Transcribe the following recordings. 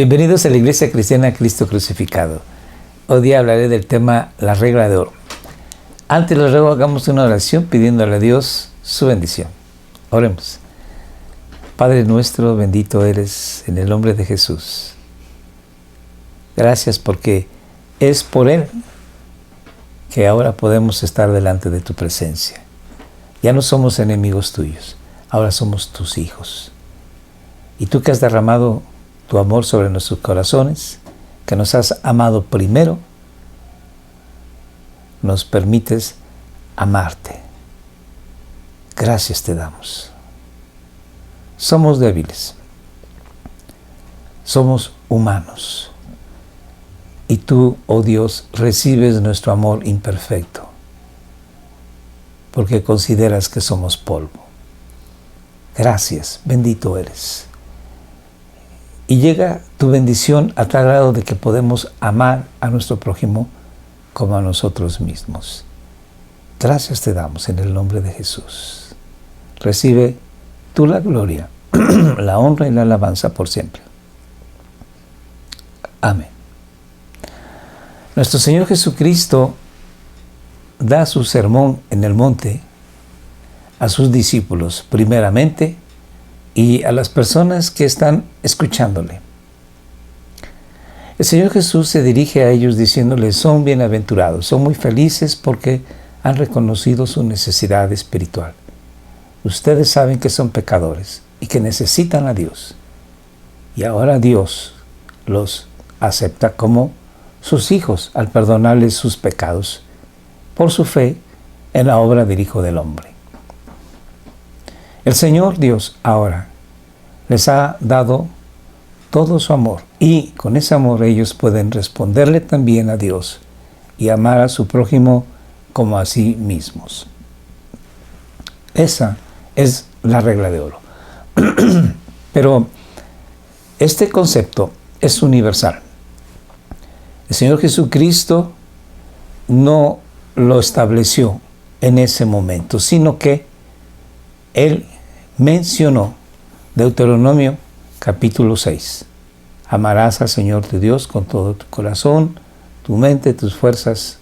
Bienvenidos a la Iglesia Cristiana Cristo Crucificado. Hoy día hablaré del tema la regla de oro. Antes de luego hagamos una oración pidiéndole a Dios su bendición. Oremos. Padre nuestro, bendito eres en el nombre de Jesús. Gracias porque es por Él que ahora podemos estar delante de tu presencia. Ya no somos enemigos tuyos, ahora somos tus hijos. Y tú que has derramado tu amor sobre nuestros corazones, que nos has amado primero, nos permites amarte. Gracias te damos. Somos débiles, somos humanos, y tú, oh Dios, recibes nuestro amor imperfecto, porque consideras que somos polvo. Gracias, bendito eres. Y llega tu bendición a tal grado de que podemos amar a nuestro prójimo como a nosotros mismos. Gracias te damos en el nombre de Jesús. Recibe tú la gloria, la honra y la alabanza por siempre. Amén. Nuestro Señor Jesucristo da su sermón en el monte a sus discípulos, primeramente, y a las personas que están escuchándole. El Señor Jesús se dirige a ellos diciéndoles: son bienaventurados, son muy felices porque han reconocido su necesidad espiritual. Ustedes saben que son pecadores y que necesitan a Dios. Y ahora Dios los acepta como sus hijos al perdonarles sus pecados por su fe en la obra del Hijo del Hombre. El Señor Dios ahora les ha dado todo su amor, y con ese amor ellos pueden responderle también a Dios y amar a su prójimo como a sí mismos. Esa es la regla de oro. Pero este concepto es universal. El Señor Jesucristo no lo estableció en ese momento, sino que Él mencionó Deuteronomio capítulo 6. Amarás al Señor tu Dios con todo tu corazón, tu mente, tus fuerzas.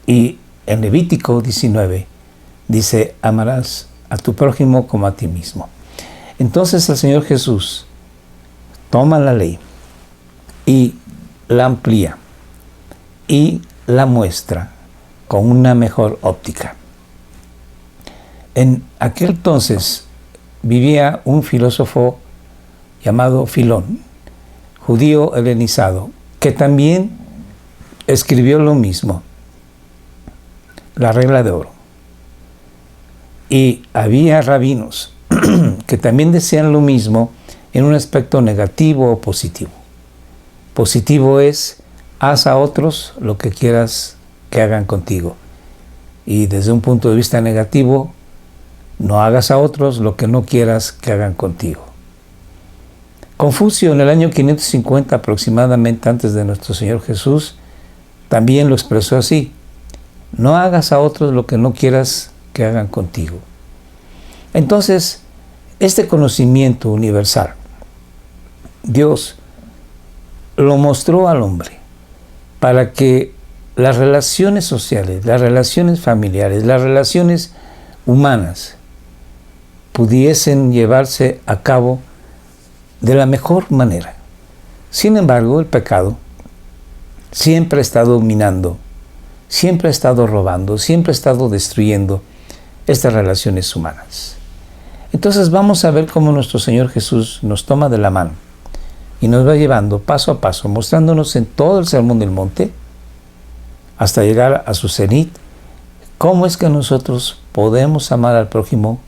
Y en Levítico 19 dice: amarás a tu prójimo como a ti mismo. Entonces el Señor Jesús toma la ley y la amplía y la muestra con una mejor óptica. En aquel entonces vivía un filósofo llamado Filón, judío helenizado, que también escribió lo mismo, la regla de oro. Y había rabinos que también decían lo mismo en un aspecto negativo o positivo. Positivo es: haz a otros lo que quieras que hagan contigo. Y desde un punto de vista negativo, no hagas a otros lo que no quieras que hagan contigo. Confucio, en el año 550 aproximadamente antes de nuestro Señor Jesús, también lo expresó así: no hagas a otros lo que no quieras que hagan contigo. Entonces, este conocimiento universal, Dios lo mostró al hombre para que las relaciones sociales, las relaciones familiares, las relaciones humanas pudiesen llevarse a cabo de la mejor manera. Sin embargo, el pecado siempre ha estado minando, siempre ha estado robando, siempre ha estado destruyendo estas relaciones humanas. Entonces vamos a ver cómo nuestro Señor Jesús nos toma de la mano y nos va llevando paso a paso, mostrándonos en todo el Sermón del Monte, hasta llegar a su cenit, cómo es que nosotros podemos amar al prójimo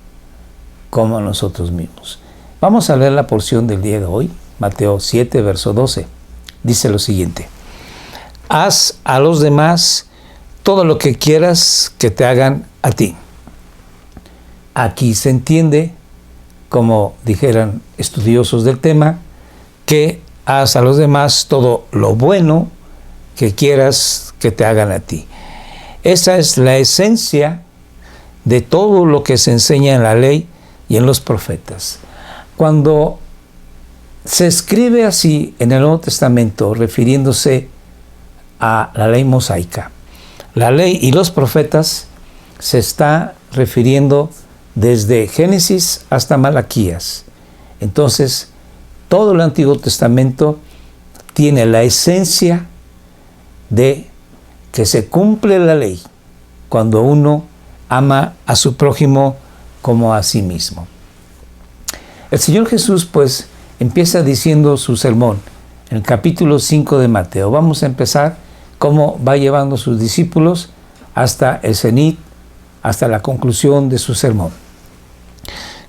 como a nosotros mismos. Vamos a leer la porción del día de hoy, Mateo 7, verso 12. Dice lo siguiente: haz a los demás todo lo que quieras que te hagan a ti. Aquí se entiende, como dijeran estudiosos del tema, que haz a los demás todo lo bueno que quieras que te hagan a ti. Esa es la esencia de todo lo que se enseña en la ley y en los profetas. Cuando Se escribe así en el Nuevo Testamento, refiriéndose a la ley mosaica. La ley y los profetas se está refiriendo desde Génesis hasta Malaquías. Entonces, todo el Antiguo Testamento tiene la esencia de que se cumple la ley cuando uno ama a su prójimo como a sí mismo. El Señor Jesús, pues, empieza diciendo su sermón en el capítulo 5 de Mateo. Vamos a empezar cómo va llevando a sus discípulos hasta el cenit, hasta la conclusión de su sermón.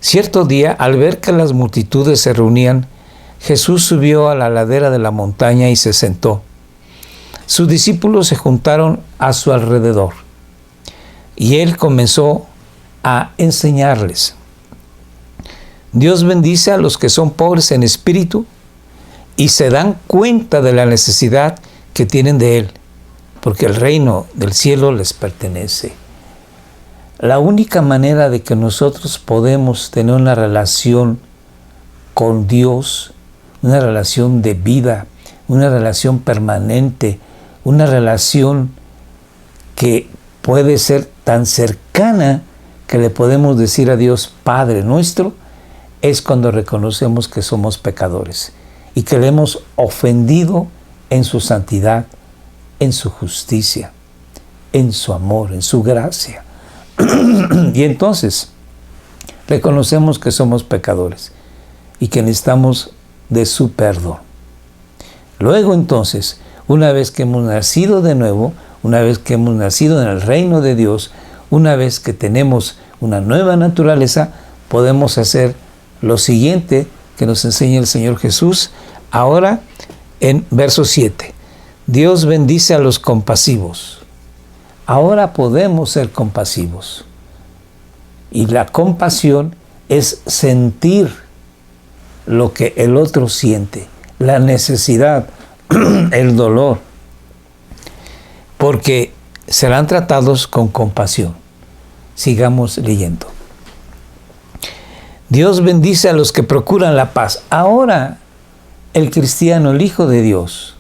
Cierto día, al ver que las multitudes se reunían, Jesús subió a la ladera de la montaña y se sentó. Sus discípulos se juntaron a su alrededor y él comenzó a enseñarles. Dios bendice a los que son pobres en espíritu y se dan cuenta de la necesidad que tienen de Él, porque el reino del cielo les pertenece. La única manera de que nosotros podemos tener una relación con Dios, una relación de vida, una relación permanente, una relación que puede ser tan cercana que le podemos decir a Dios, Padre nuestro, es cuando reconocemos que somos pecadores y que le hemos ofendido en su santidad, en su justicia, en su amor, en su gracia. Y entonces reconocemos que somos pecadores y que necesitamos de su perdón. Luego entonces, una vez que hemos nacido de nuevo, una vez que hemos nacido en el reino de Dios, una vez que tenemos una nueva naturaleza, podemos hacer lo siguiente que nos enseña el Señor Jesús ahora en verso 7. Dios bendice a los compasivos. Ahora podemos ser compasivos. Y la compasión es sentir lo que el otro siente, la necesidad, el dolor, porque serán tratados con compasión. Sigamos leyendo. Dios bendice a los que procuran la paz. Ahora el cristiano, el Hijo de Dios,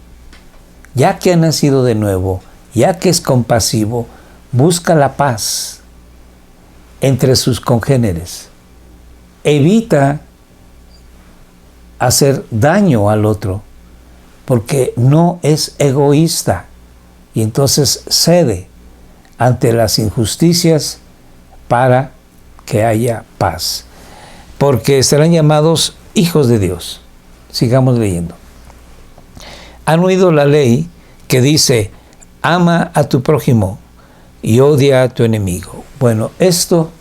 ya que ha nacido de nuevo, ya que es compasivo, busca la paz entre sus congéneres. Evita hacer daño al otro, porque no es egoísta y entonces cede ante las injusticias para que haya paz. Porque serán llamados hijos de Dios. Sigamos leyendo. Han oído la ley que dice, ama a tu prójimo y odia a tu enemigo. Bueno, esto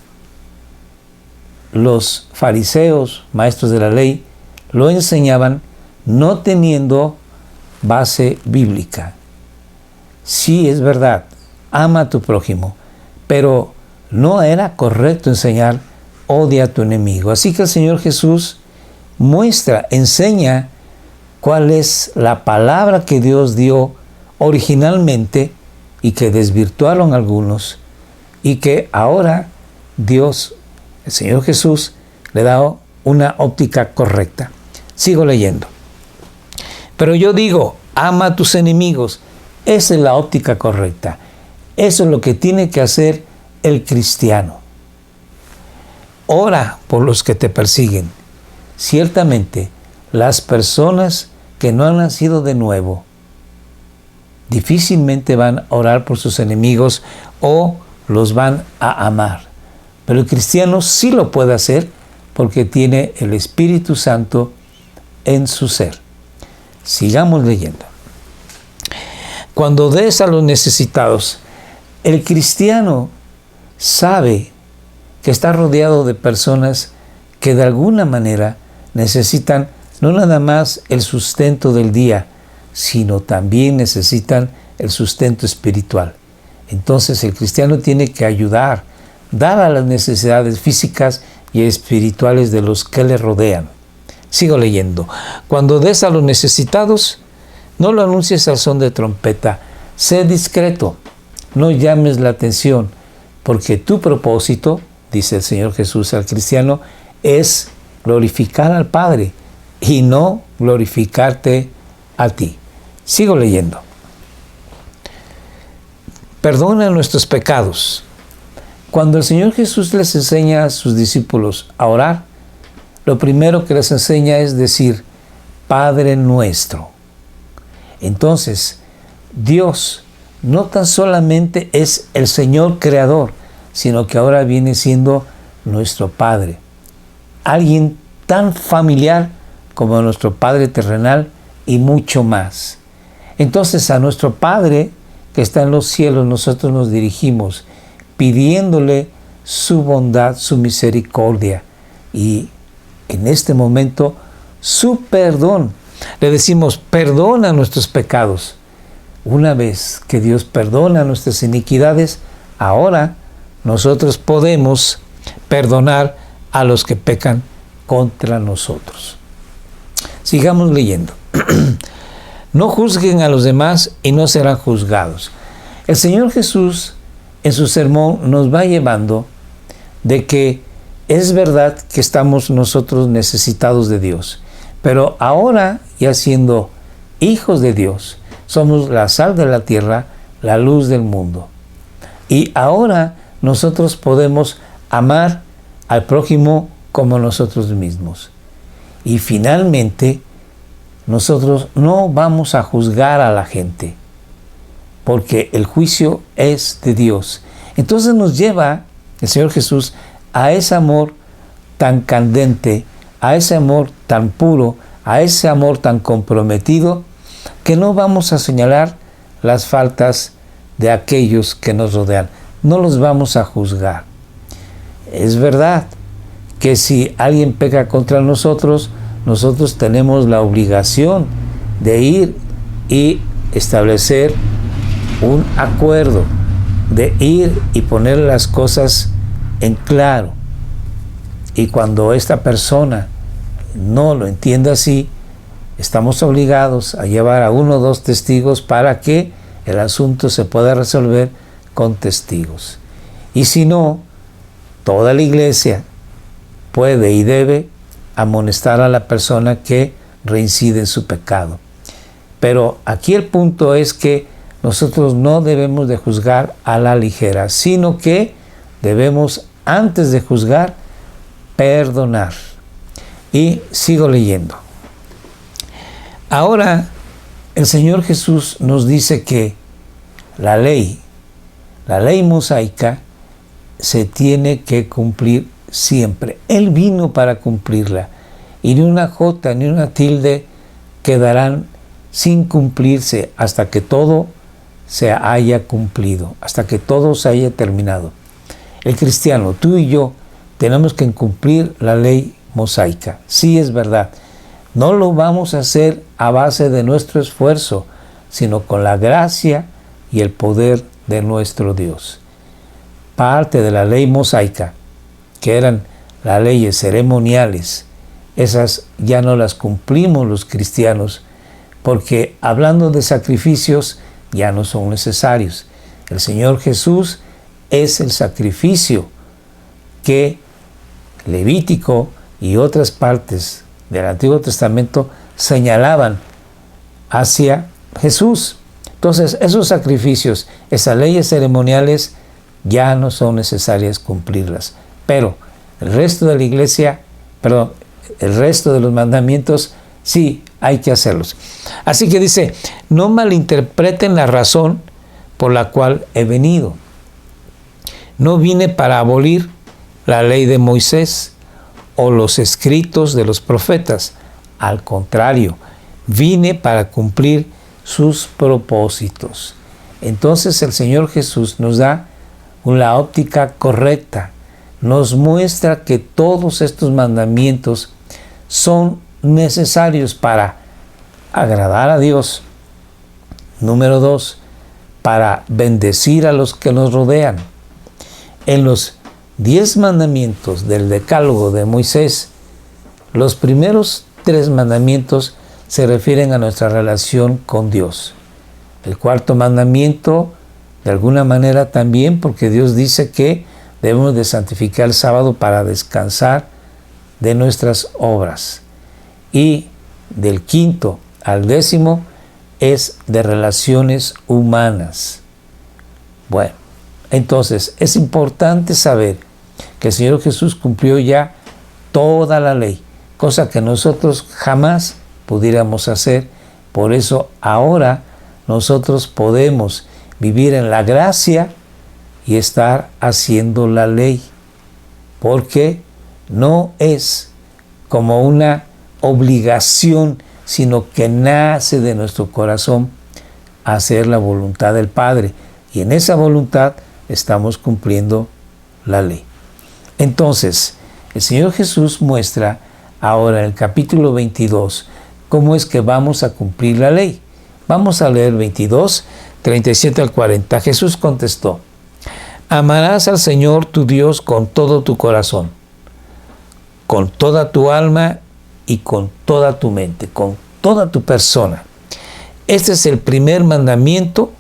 los fariseos, maestros de la ley, lo enseñaban no teniendo base bíblica. Sí, es verdad, ama a tu prójimo, pero no era correcto enseñar odia a tu enemigo. Así que el Señor Jesús enseña cuál es la palabra que Dios dio originalmente y que desvirtuaron algunos y que ahora Dios, el Señor Jesús, le da una óptica correcta. Sigo leyendo. Pero yo digo, ama a tus enemigos. Esa es la óptica correcta. Eso es lo que tiene que hacer el cristiano. Ora por los que te persiguen. Ciertamente, las personas que no han nacido de nuevo difícilmente van a orar por sus enemigos o los van a amar. Pero el cristiano sí lo puede hacer porque tiene el Espíritu Santo en su ser. Sigamos leyendo. Cuando des a los necesitados, el cristiano sabe que está rodeado de personas que de alguna manera necesitan no nada más el sustento del día, sino también necesitan el sustento espiritual. Entonces el cristiano tiene que ayudar, dar a las necesidades físicas y espirituales de los que le rodean. Sigo leyendo. Cuando des a los necesitados, no lo anuncies al son de trompeta. Sé discreto, no llames la atención, porque tu propósito, dice el Señor Jesús al cristiano, es glorificar al Padre y no glorificarte a ti. Sigo leyendo. Perdona nuestros pecados. Cuando el Señor Jesús les enseña a sus discípulos a orar, lo primero que les enseña es decir, Padre nuestro. Entonces, Dios no tan solamente es el Señor creador, sino que ahora viene siendo nuestro Padre. Alguien tan familiar como nuestro Padre terrenal y mucho más. Entonces, a nuestro Padre que está en los cielos, nosotros nos dirigimos pidiéndole su bondad, su misericordia y en este momento su perdón. Le decimos, perdona nuestros pecados. Una vez que Dios perdona nuestras iniquidades, ahora nosotros podemos perdonar a los que pecan contra nosotros. Sigamos leyendo. No juzguen a los demás y no serán juzgados. El Señor Jesús en su sermón nos va llevando de que es verdad que estamos nosotros necesitados de Dios, pero ahora ya siendo hijos de Dios, somos la sal de la tierra, la luz del mundo. Y ahora nosotros podemos amar al prójimo como nosotros mismos. Y finalmente, nosotros no vamos a juzgar a la gente, porque el juicio es de Dios. Entonces nos lleva el Señor Jesús a ese amor tan candente, a ese amor tan puro, a ese amor tan comprometido, que no vamos a señalar las faltas de aquellos que nos rodean. No los vamos a juzgar. Es verdad que si alguien peca contra nosotros, nosotros tenemos la obligación de ir y establecer un acuerdo, de ir y poner las cosas en claro. Y cuando esta persona no lo entiende así, estamos obligados a llevar a 1 o 2 testigos para que el asunto se pueda resolver con testigos. Y si no, toda la iglesia puede y debe amonestar a la persona que reincide en su pecado. Pero aquí el punto es que nosotros no debemos de juzgar a la ligera, sino que debemos, antes de juzgar, perdonar. Y sigo leyendo. Ahora, el Señor Jesús nos dice que la ley mosaica, se tiene que cumplir siempre. Él vino para cumplirla. Y ni una jota ni una tilde quedarán sin cumplirse hasta que todo se haya cumplido, hasta que todo se haya terminado. El cristiano, tú y yo, tenemos que cumplir la ley mosaica. Sí, es verdad. No lo vamos a hacer a base de nuestro esfuerzo, sino con la gracia y el poder de nuestro Dios. Parte de la ley mosaica, que eran las leyes ceremoniales, esas ya no las cumplimos los cristianos, porque hablando de sacrificios, ya no son necesarios. El Señor Jesús es el sacrificio que Levítico y otras partes del Antiguo Testamento señalaban hacia Jesús. Entonces, esos sacrificios, esas leyes ceremoniales, ya no son necesarias cumplirlas. Pero el resto de la iglesia, el resto de los mandamientos, sí hay que hacerlos. Así que dice, no malinterpreten la razón por la cual he venido. No vine para abolir la ley de Moisés o los escritos de los profetas. Al contrario, vine para cumplir sus propósitos. Entonces el Señor Jesús nos da una óptica correcta. Nos muestra que todos estos mandamientos son necesarios para agradar a Dios. Número 2, para bendecir a los que nos rodean. En los 10 mandamientos del Decálogo de Moisés, los primeros 3 mandamientos se refieren a nuestra relación con Dios. El 4º mandamiento, de alguna manera también, porque Dios dice que debemos de santificar el sábado para descansar de nuestras obras. Y del 5º al 10º es de relaciones humanas. Bueno, entonces es importante saber que el Señor Jesús cumplió ya toda la ley, cosa que nosotros jamás pudiéramos hacer. Por eso ahora nosotros podemos vivir en la gracia y estar haciendo la ley, porque no es como una obligación, sino que nace de nuestro corazón hacer la voluntad del Padre, y en esa voluntad estamos cumpliendo la ley. Entonces, el Señor Jesús muestra ahora en el capítulo 22 cómo es que vamos a cumplir la ley. Vamos a leer 22, 37 al 40. Jesús contestó: amarás al Señor tu Dios con todo tu corazón, con toda tu alma y con toda tu mente, con toda tu persona. Este es el primer mandamiento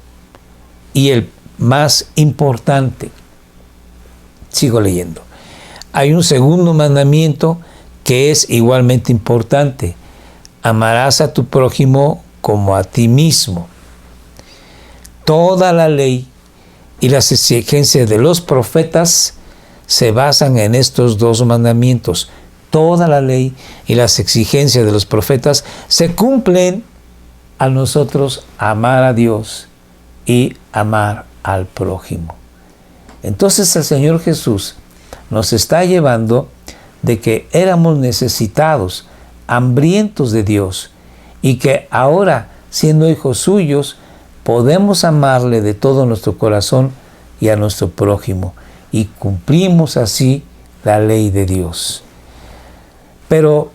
y el más importante. Sigo leyendo. Hay un segundo mandamiento que es igualmente importante. Amarás a tu prójimo como a ti mismo. Toda la ley y las exigencias de los profetas se basan en estos dos mandamientos. Toda la ley y las exigencias de los profetas se cumplen a nosotros amar a Dios y amar al prójimo. Entonces el Señor Jesús nos está llevando de que éramos necesitados, hambrientos de Dios, y que ahora, siendo hijos suyos, podemos amarle de todo nuestro corazón y a nuestro prójimo, y cumplimos así la ley de Dios. Pero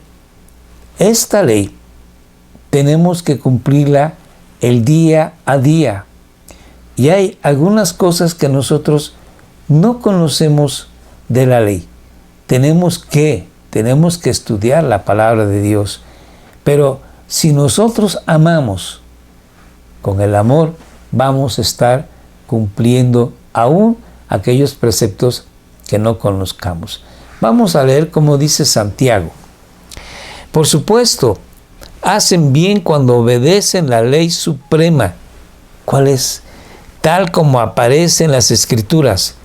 esta ley tenemos que cumplirla el día a día, y hay algunas cosas que nosotros no conocemos de la ley. Tenemos que estudiar la palabra de Dios, pero si nosotros amamos, con el amor vamos a estar cumpliendo aún aquellos preceptos que no conozcamos. Vamos a leer como dice Santiago. Por supuesto, hacen bien cuando obedecen la ley suprema. ¿Cuál es? Tal como aparece en las Escrituras: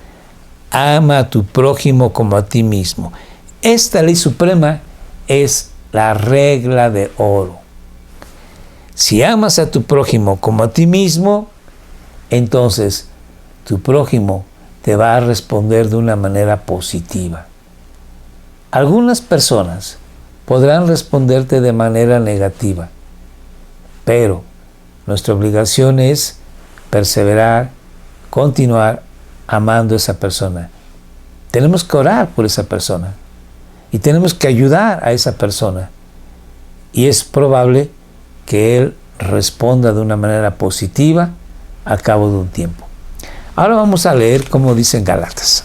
ama a tu prójimo como a ti mismo. Esta ley suprema es la regla de oro. Si amas a tu prójimo como a ti mismo, entonces tu prójimo te va a responder de una manera positiva. Algunas personas podrán responderte de manera negativa, pero nuestra obligación es perseverar, continuar amando a esa persona. Tenemos que orar por esa persona y tenemos que ayudar a esa persona, y es probable que él responda de una manera positiva al cabo de un tiempo. Ahora vamos a leer como dice en Gálatas.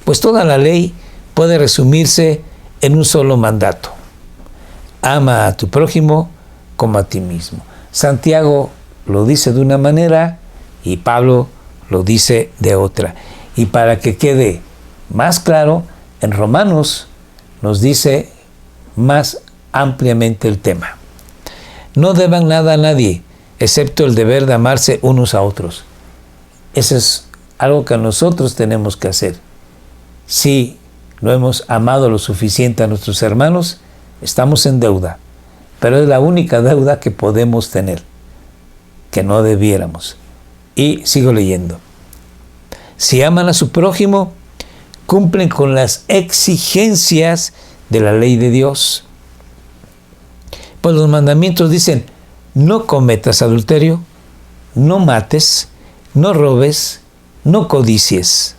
Pues toda la ley puede resumirse en un solo mandato: ama a tu prójimo como a ti mismo. Santiago lo dice de una manera y Pablo lo dice de otra. Y para que quede más claro, en Romanos nos dice más ampliamente el tema. No deban nada a nadie, excepto el deber de amarse unos a otros. Eso es algo que nosotros tenemos que hacer. Si no hemos amado lo suficiente a nuestros hermanos, estamos en deuda. Pero es la única deuda que podemos tener, que no debiéramos. Y sigo leyendo. Si aman a su prójimo, cumplen con las exigencias de la ley de Dios. Pues los mandamientos dicen: no cometas adulterio, no mates, no robes, no codicies.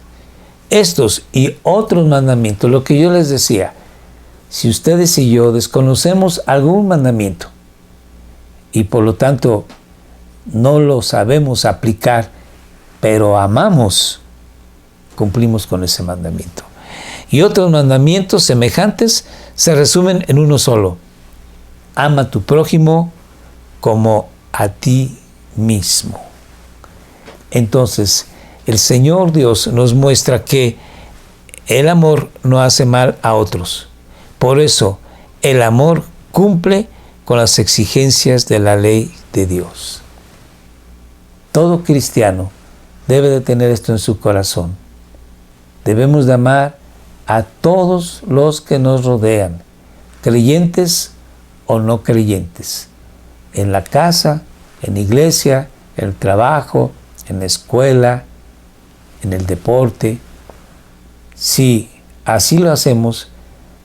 Estos y otros mandamientos, lo que yo les decía, si ustedes y yo desconocemos algún mandamiento y por lo tanto no lo sabemos aplicar, pero amamos, cumplimos con ese mandamiento. Y otros mandamientos semejantes se resumen en uno solo: ama a tu prójimo como a ti mismo. Entonces, el Señor Dios nos muestra que el amor no hace mal a otros. Por eso, el amor cumple con las exigencias de la ley de Dios. Todo cristiano debe de tener esto en su corazón. Debemos de amar a todos los que nos rodean, creyentes o no creyentes, en la casa, en la iglesia, en el trabajo, en la escuela, en el deporte. Si así lo hacemos,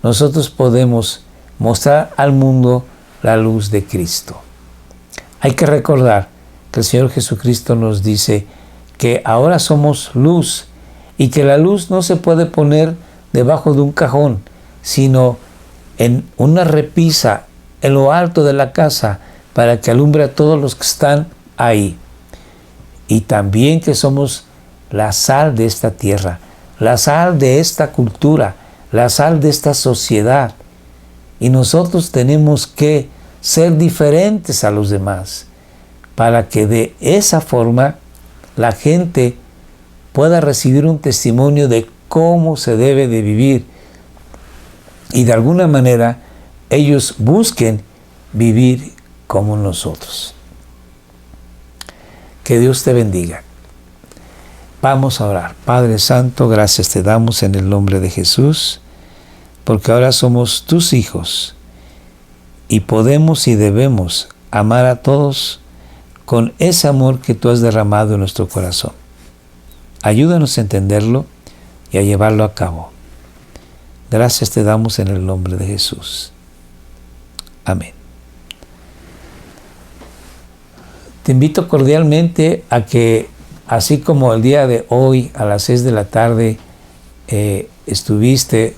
nosotros podemos mostrar al mundo la luz de Cristo. Hay que recordar que el Señor Jesucristo nos dice que ahora somos luz y que la luz no se puede poner debajo de un cajón, sino en una repisa en lo alto de la casa para que alumbre a todos los que están ahí. Y también que somos la sal de esta tierra, la sal de esta cultura, la sal de esta sociedad. Y nosotros tenemos que ser diferentes a los demás para que de esa forma la gente pueda recibir un testimonio de cómo se debe de vivir y de alguna manera ellos busquen vivir como nosotros. Que Dios te bendiga. Vamos a orar. Padre Santo, gracias te damos en el nombre de Jesús, porque ahora somos tus hijos y podemos y debemos amar a todos con ese amor que tú has derramado en nuestro corazón. Ayúdanos a entenderlo y a llevarlo a cabo. Gracias te damos en el nombre de Jesús. Amén. Te invito cordialmente a que, así como el día de hoy a las 6 de la tarde estuviste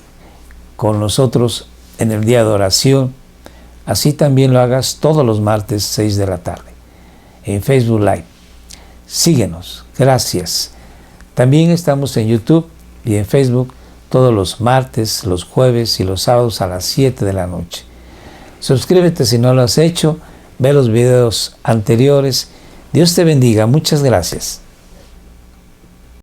con nosotros en el día de oración, así también lo hagas todos los martes 6 de la tarde en Facebook Live. Síguenos. Gracias. También estamos en YouTube y en Facebook todos los martes, los jueves y los sábados a las 7 de la noche. Suscríbete si no lo has hecho, ve los videos anteriores. Dios te bendiga. Muchas gracias.